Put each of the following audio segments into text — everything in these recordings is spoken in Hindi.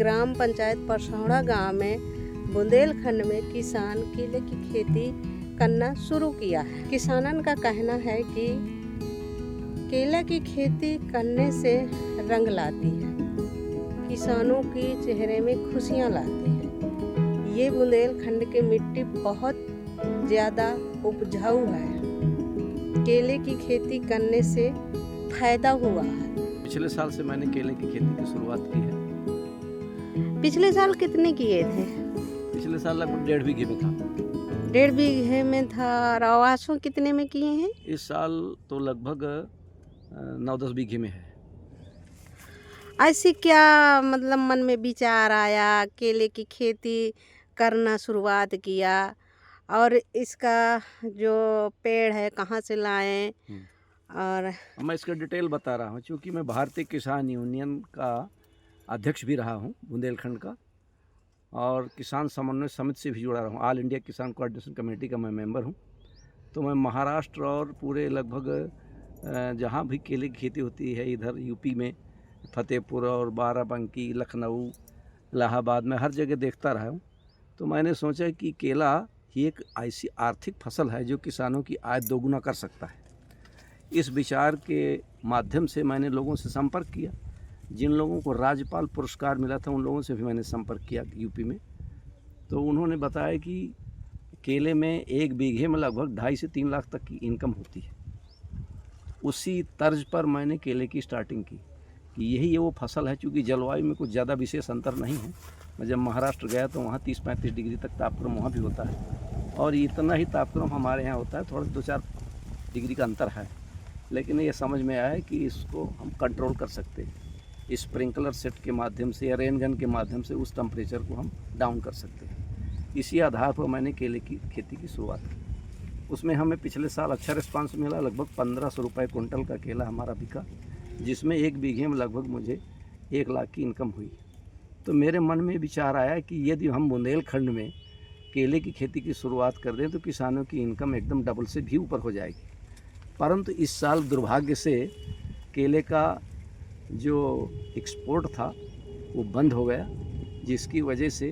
ग्राम पंचायत परसौड़ा गांव में बुंदेलखंड में किसान केले की खेती करना शुरू किया है। किसानन का कहना है कि केले की खेती करने से रंग लाती है, किसानों के चेहरे में खुशियां लाती है। ये बुंदेलखंड की मिट्टी बहुत ज़्यादा उपजाऊ है। केले की खेती करने से फायदा हुआ है। पिछले साल से मैंने केले की खेती की शुरुआत की है। पिछले साल कितने किए थे? पिछले साल लगभग 1.5 बीघे में था। 1.5 बीघे में था। और आवासों कितने में किए हैं? इस साल तो लगभग 9-10 बीघे में है। ऐसे क्या मतलब मन में विचार आया, केले की खेती करना शुरुआत किया, और इसका जो पेड़ है कहाँ से लाएं? और मैं इसका डिटेल बता रहा हूँ, क्योंकि मैं भारतीय किसान यूनियन का अध्यक्ष भी रहा हूँ बुंदेलखंड का, और किसान समन्वय समिति से भी जुड़ा रहा हूँ। ऑल इंडिया किसान कोऑर्डिनेशन कमेटी का मैं मेंबर हूँ। तो मैं महाराष्ट्र और पूरे लगभग जहाँ भी केले की खेती होती है, इधर यूपी में फतेहपुर और बाराबंकी, लखनऊ, इलाहाबाद में हर जगह देखता रहा हूँ। तो मैंने सोचा कि केला ही एक ऐसी आर्थिक फसल है जो किसानों की आय दोगुना कर सकता है। इस विचार के माध्यम से मैंने लोगों से संपर्क किया। जिन लोगों को राज्यपाल पुरस्कार मिला था उन लोगों से भी मैंने संपर्क किया यूपी में। तो उन्होंने बताया कि केले में 1 बीघे में लगभग 2.5 से 3 लाख तक की इनकम होती है। उसी तर्ज पर मैंने केले की स्टार्टिंग की कि यही वो फसल है। चूँकि जलवायु में कुछ ज़्यादा विशेष अंतर नहीं है। मैं जब महाराष्ट्र गया तो वहाँ 30-35 डिग्री तक तापक्रम वहाँ भी होता है, और इतना ही तापक्रम हमारे यहाँ होता है। थोड़ा 2-4 डिग्री का अंतर है, लेकिन ये समझ में आया कि इसको हम कंट्रोल कर सकते हैं। स्प्रिंकलर सेट के माध्यम से या रेन गन के माध्यम से उस टेम्परेचर को हम डाउन कर सकते हैं। इसी आधार पर मैंने केले की खेती की शुरुआत की। उसमें हमें पिछले साल अच्छा रिस्पांस मिला। लगभग 1500 रुपये कुंटल का केला हमारा बिका, जिसमें 1 बीघे में लगभग मुझे 1 लाख की इनकम हुई। तो मेरे मन में विचार आया कि यदि हम बुंदेलखंड में केले की खेती की शुरुआत कर दें तो किसानों की इनकम एकदम डबल से भी ऊपर हो जाएगी। परंतु इस साल दुर्भाग्य से केले का जो एक्सपोर्ट था वो बंद हो गया, जिसकी वजह से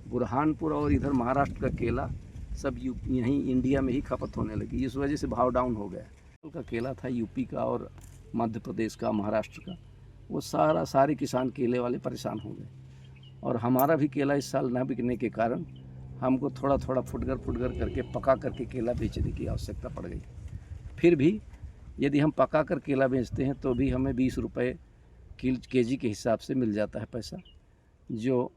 बुरहानपुर और इधर महाराष्ट्र का केला सब यहीं इंडिया में ही खपत होने लगी। इस वजह से भाव डाउन हो गया। का केला था यूपी का और मध्य प्रदेश का, महाराष्ट्र का, वो सारे किसान केले वाले परेशान हो गए। और हमारा भी केला इस साल न बिकने के कारण हमको थोड़ा थोड़ा फुटकर करके पका करके केला बेचने की आवश्यकता पड़ गई। फिर भी यदि हम पका कर केला बेचते हैं तो भी हमें 20 रुपये केजी के हिसाब से मिल जाता है पैसा, जो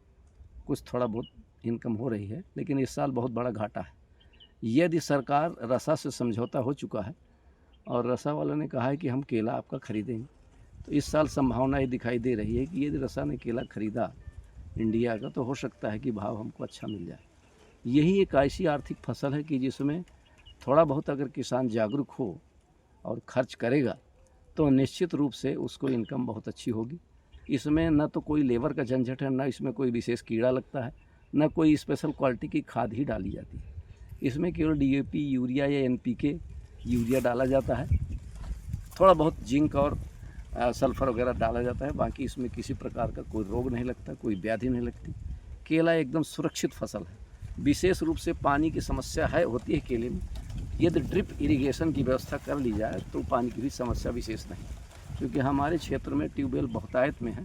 कुछ थोड़ा बहुत इनकम हो रही है। लेकिन इस साल बहुत बड़ा घाटा है। यदि सरकार रसा से समझौता हो चुका है और रसा वालों ने कहा है कि हम केला आपका खरीदेंगे, तो इस साल संभावना ये दिखाई दे रही है कि यदि रसा ने केला खरीदा इंडिया का तो हो सकता है कि भाव हमको अच्छा मिल जाए। यही एक ऐसी आर्थिक फसल है कि जिसमें थोड़ा बहुत अगर किसान जागरूक हो और खर्च करेगा तो निश्चित रूप से उसको इनकम बहुत अच्छी होगी। इसमें न तो कोई लेबर का झंझट है, न इसमें कोई विशेष कीड़ा लगता है, न कोई स्पेशल क्वालिटी की खाद ही डाली जाती है। इसमें केवल DAP, यूरिया या NPK यूरिया डाला जाता है, थोड़ा बहुत जिंक और सल्फर वगैरह डाला जाता है। बाकी इसमें किसी प्रकार का कोई रोग नहीं लगता, कोई व्याधि नहीं लगती। केला एकदम सुरक्षित फसल है। विशेष रूप से पानी की समस्या होती है केले में। यदि ड्रिप इरिगेशन की व्यवस्था कर ली जाए तो पानी की भी समस्या विशेष नहीं, क्योंकि हमारे क्षेत्र में ट्यूबवेल बहुतायत में है।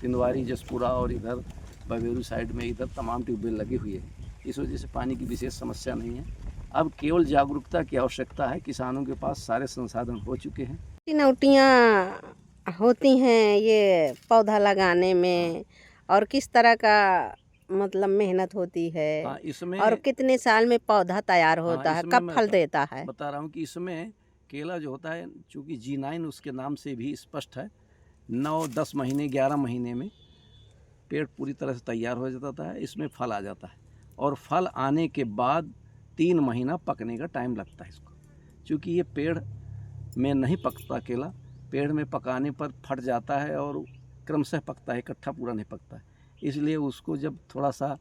तिंदवारी, जसपुरा और इधर बवेरू साइड में इधर तमाम ट्यूबवेल लगी हुई है। इस वजह से पानी की विशेष समस्या नहीं है। अब केवल जागरूकता की आवश्यकता है। किसानों के पास सारे संसाधन हो चुके हैं। चुनौतियाँ होती हैं ये पौधा लगाने में, और किस तरह का मतलब मेहनत होती है, इसमें और कितने साल में पौधा तैयार होता है, कब फल देता है? बता रहा हूँ कि इसमें केला जो होता है, चूँकि G9 उसके नाम से भी स्पष्ट है, 9-10 महीने 11 महीने में पेड़ पूरी तरह से तैयार हो जाता है। इसमें फल आ जाता है, और फल आने के बाद 3 महीना पकने का टाइम लगता है इसको। चूँकि ये पेड़ में नहीं पकता केला, पेड़ में पकाने पर फट जाता है और क्रमशः पकता है, इकट्ठा पूरा नहीं पकता है। इसलिए उसको जब थोड़ा सा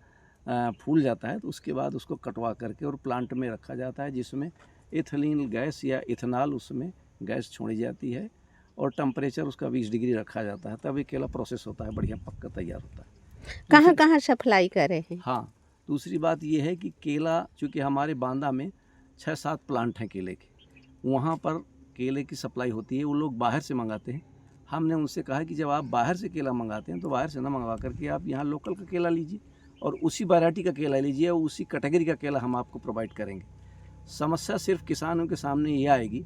फूल जाता है तो उसके बाद उसको कटवा करके और प्लांट में रखा जाता है, जिसमें एथिलीन गैस या इथेनॉल उसमें गैस छोड़ी जाती है, और टेम्परेचर उसका 20 डिग्री रखा जाता है। तब ये केला प्रोसेस होता है, बढ़िया पक कर तैयार होता है। कहाँ कहाँ सप्लाई करे हैं? हाँ, दूसरी बात ये है कि केला, चूँकि हमारे बांदा में 6-7 प्लांट हैं केले के, वहाँ पर केले की सप्लाई होती है, वो लोग बाहर से मंगाते हैं। हमने उनसे कहा कि जब आप बाहर से केला मंगाते हैं तो बाहर से ना मंगवा करके आप यहाँ लोकल का केला लीजिए और उसी वैरायटी का केला लीजिए और उसी कैटेगरी का केला हम आपको प्रोवाइड करेंगे। समस्या सिर्फ किसानों के सामने ये आएगी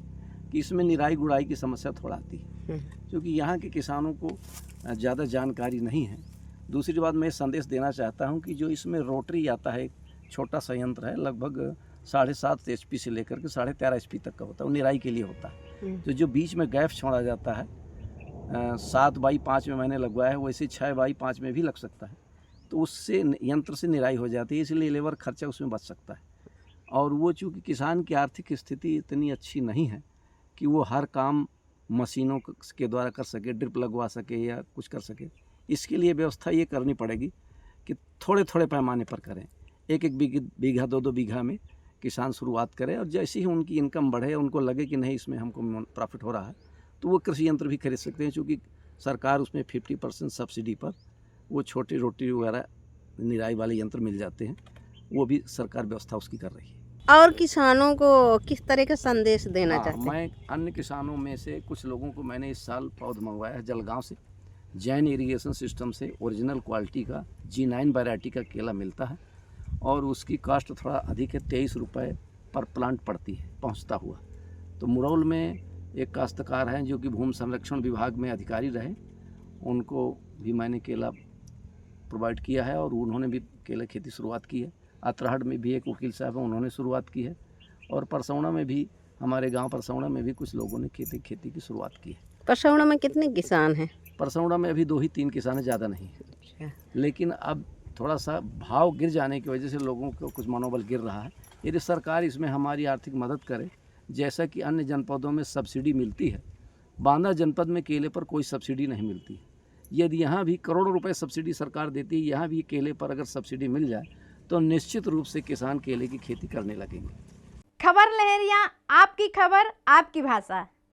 कि इसमें निराई गुड़ाई की समस्या थोड़ा आती है, क्योंकि यहाँ के किसानों को ज़्यादा जानकारी नहीं है। दूसरी बात मैं संदेश देना चाहता हूँ कि जो इसमें रोटरी आता है, एक छोटा सा यंत्र है, लगभग 7.5 HP से लेकर के 13.5 HP तक का होता है, वो निराई के लिए होता है। तो जो बीच में गैप छोड़ा जाता है, 7x5 में मैंने लगवाया है, वैसे 6x5 में भी लग सकता है, तो उससे यंत्र से निराई हो जाती है, इसलिए लेबर खर्चा उसमें बच सकता है। और वो चूँकि किसान की आर्थिक स्थिति इतनी अच्छी नहीं है कि वो हर काम मशीनों के द्वारा कर सके, ड्रिप लगवा सके या कुछ कर सके, इसके लिए व्यवस्था ये करनी पड़ेगी कि थोड़े थोड़े पैमाने पर करें। एक बीघा 2 बीघा में किसान शुरुआत करें और जैसे ही उनकी इनकम बढ़े, उनको लगे कि नहीं इसमें हमको प्रॉफिट हो रहा है, तो वो कृषि यंत्र भी खरीद सकते हैं, क्योंकि सरकार उसमें 50% सब्सिडी पर वो छोटी रोटी वगैरह निराई वाले यंत्र मिल जाते हैं, वो भी सरकार व्यवस्था उसकी कर रही है। और किसानों को किस तरह का संदेश देना चाहते हैं? मैं अन्य किसानों में से कुछ लोगों को मैंने इस साल पौध मंगवाया है जलगांव से, जैन इरिगेशन सिस्टम से ओरिजिनल क्वालिटी का G9 वैरायटी का केला मिलता है और उसकी कॉस्ट थोड़ा अधिक है, 23 रुपये पर प्लांट पड़ती है पहुंचता हुआ। तो मुरौल में एक काश्तकार हैं जो कि भूमि संरक्षण विभाग में अधिकारी रहे, उनको भी मैंने केला प्रोवाइड किया है और उन्होंने भी केला खेती शुरुआत की है। अतरहट में भी एक वकील साहब हैं, उन्होंने शुरुआत की है और परसौना में भी, हमारे गांव परसौना में भी कुछ लोगों ने खेती की शुरुआत की है। परसौना में कितने किसान हैं? परसौना में अभी 2 ही 3 किसान हैं, ज़्यादा नहीं है। लेकिन अब थोड़ा सा भाव गिर जाने की वजह से लोगों को कुछ मनोबल गिर रहा है। यदि सरकार इसमें हमारी आर्थिक मदद करे, जैसा कि अन्य जनपदों में सब्सिडी मिलती है, बांदा जनपद में केले पर कोई सब्सिडी नहीं मिलती। यदि यहाँ भी करोड़ों रुपए सब्सिडी सरकार देती है, यहाँ भी केले पर अगर सब्सिडी मिल जाए तो निश्चित रूप से किसान केले की खेती करने लगेंगे। खबर लहरिया, आपकी खबर आपकी भाषा।